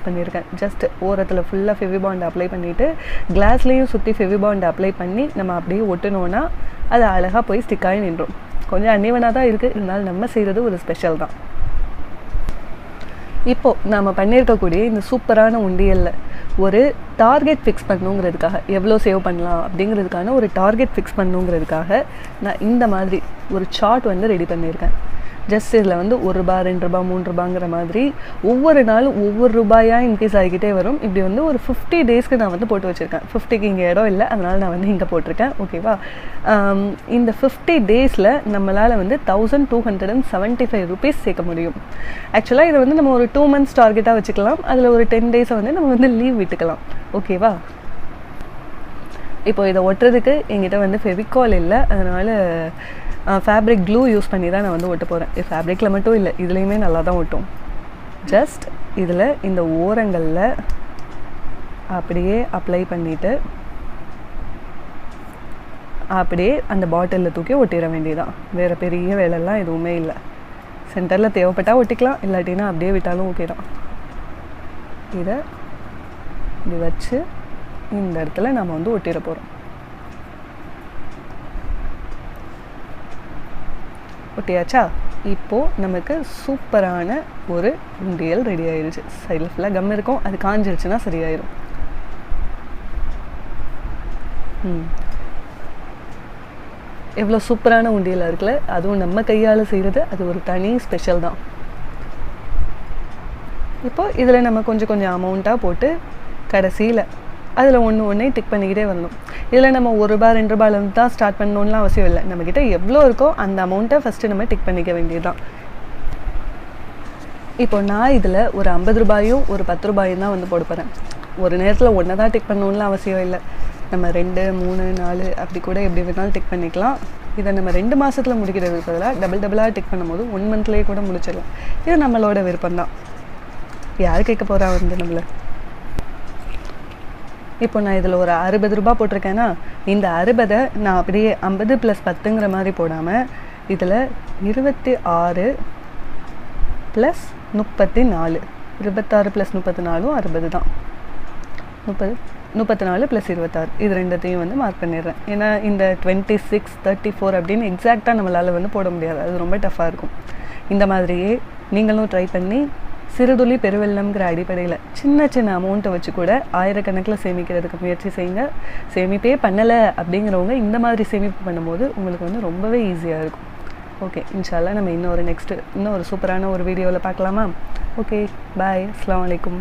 பண்ணியிருக்கேன். ஜஸ்ட் ஓரத்தில் ஃபுல்லாக ஃபெவிபாண்ட் அப்ளை பண்ணிவிட்டு கிளாஸ்லேயும் சுற்றி ஃபெவிபாண்ட் அப்ளை பண்ணி நம்ம அப்படியே ஒட்டினோன்னா அது அழகாக போய் ஸ்டிக்காகி நின்றோம். கொஞ்சம் அன்னிவனாக தான் இருக்குது, இருந்தாலும் நம்ம செய்கிறது ஒரு ஸ்பெஷல் தான். இப்போது நாம் பண்ணியிருக்கக்கூடிய இந்த சூப்பரான உண்டியலில் ஒரு டார்கெட் ஃபிக்ஸ் பண்ணுங்கிறதுக்காக, எவ்வளோ சேவ் பண்ணலாம் அப்படிங்கிறதுக்கான ஒரு டார்கெட் ஃபிக்ஸ் பண்ணுங்கிறதுக்காக நான் இந்த மாதிரி ஒரு சார்ட் வந்து ரெடி பண்ணியிருக்கேன். ஜஸ்ட் இதில் வந்து ₹1, ₹2, ₹3 மாதிரி ஒவ்வொரு நாளும் ஒவ்வொரு ரூபாயாக இன்க்ரீஸ் ஆகிக்கிட்டே வரும். இப்படி வந்து ஒரு 50 டேஸ்க்கு நான் வந்து போட்டு வச்சுருக்கேன். 50க்கு இங்கே இடம் இல்லை, அதனால் நான் வந்து இங்கே போட்டிருக்கேன். ஓகேவா? இந்த 50 டேஸில் நம்மளால் வந்து ₹1275 சேர்க்க முடியும். ஆக்சுவலாக இதை வந்து நம்ம ஒரு 2 months டார்கெட்டாக வச்சுக்கலாம். அதில் ஒரு 10 டேஸை வந்து நம்ம வந்து லீவ் விட்டுக்கலாம். ஓகேவா? இப்போ இதை ஒட்டுறதுக்கு என்கிட்ட வந்து ஃபெவிகால் இல்லை, அதனால் ஃபேப்ரிக் க்ளூ யூஸ் பண்ணி தான் நான் வந்து ஒட்ட போகிறேன். இது ஃபேப்ரிக்கில் மட்டும் இல்லை, இதுலேயுமே நல்லா தான் ஒட்டும். ஜஸ்ட் இதில் இந்த ஓரங்களில் அப்படியே அப்ளை பண்ணிவிட்டு அப்படியே அந்த பாட்டிலில் தூக்கி ஒட்டிட வேண்டியதான். வேறு பெரிய வேலைலாம் எதுவுமே இல்லை. சென்டரில் தேவைப்பட்டால் ஒட்டிக்கலாம், இல்லாட்டினா அப்படியே விட்டாலும் ஓகே தான். இதை இப்படி வச்சு இந்த இடத்துல நம்ம வந்து ஒட்டிட போகிறோம். ஒட்டியாச்சா? இப்போது நமக்கு சூப்பரான ஒரு உண்டியல் ரெடி ஆயிடுச்சு. சைடில் ஃபுல்லாக கம் இருக்கும், அது காஞ்சிருச்சுன்னா சரியாயிடும். எவ்வளோ சூப்பரான உண்டியலாக இருக்குல்ல? அதுவும் நம்ம கையால் செய்கிறது அது ஒரு தனி ஸ்பெஷல் தான். இப்போது இதில் நம்ம கொஞ்சம் கொஞ்சம் அமௌண்ட்டாக போட்டு கடைசியில் அதில் ஒன்று டிக் பண்ணிக்கிட்டே வரணும். இதில் நம்ம ₹1, ₹2 தான் ஸ்டார்ட் பண்ணணும்லாம் அவசியம் இல்லை. நம்மக்கிட்ட எவ்வளோ இருக்கோ அந்த அமௌண்ட்டை ஃபஸ்ட்டு நம்ம டிக் பண்ணிக்க வேண்டியது தான். இப்போ நான் இதில் ஒரு ₹50 ஒரு ₹10 தான் வந்து போட போகிறேன். ஒரு நேரத்தில் ஒன்று தான் டிக் பண்ணணும்லாம் அவசியம் இல்லை. நம்ம 2, 3, 4 அப்படி கூட எப்படி வேணாலும் டிக் பண்ணிக்கலாம். இதை நம்ம 2 மாதத்தில் முடிக்கிறதுக்கு பதிலாக டபுளாக டிக் பண்ணும்போது 1 monthலேயே கூட முடிச்சிடலாம். இது நம்மளோட விருப்பம்தான். யார் கேட்க போகிறா வந்து நம்மளை. இப்போ நான் இதில் ஒரு ₹60 போட்டிருக்கேன்னா, இந்த 60 நான் அப்படியே 50 + 10ங்கிற மாதிரி போடாமல் இதில் 26 + 34, 26 + 34 60 தான். 34 + 26 இது ரெண்டத்தையும் வந்து மார்க் பண்ணிடுறேன். ஏன்னா இந்த 26, 34 அப்படின்னு எக்ஸாக்டாக நம்மளால் வந்து போட முடியாது, அது ரொம்ப டஃப்பாக இருக்கும். இந்த மாதிரியே நீங்களும் ட்ரை பண்ணி சிறுதுளி பெருவெள்ளம்ங்கிற அடிப்படையில் சின்ன சின்ன அமௌண்ட்டை வச்சு கூட ஆயிரக்கணக்கில் சேமிக்கிறதுக்கு முயற்சி செய்யுங்க. சேமிப்பே பண்ணலை அப்படிங்கிறவங்க இந்த மாதிரி சேமிப்பு பண்ணும்போது உங்களுக்கு வந்து ரொம்பவே ஈஸியாக இருக்கும். ஓகே, இன்ஷால்லா நம்ம இன்னொரு சூப்பரான ஒரு வீடியோவில் பார்க்கலாமா? ஓகே, பாய், அஸ்ஸலாமு அலைக்கும்.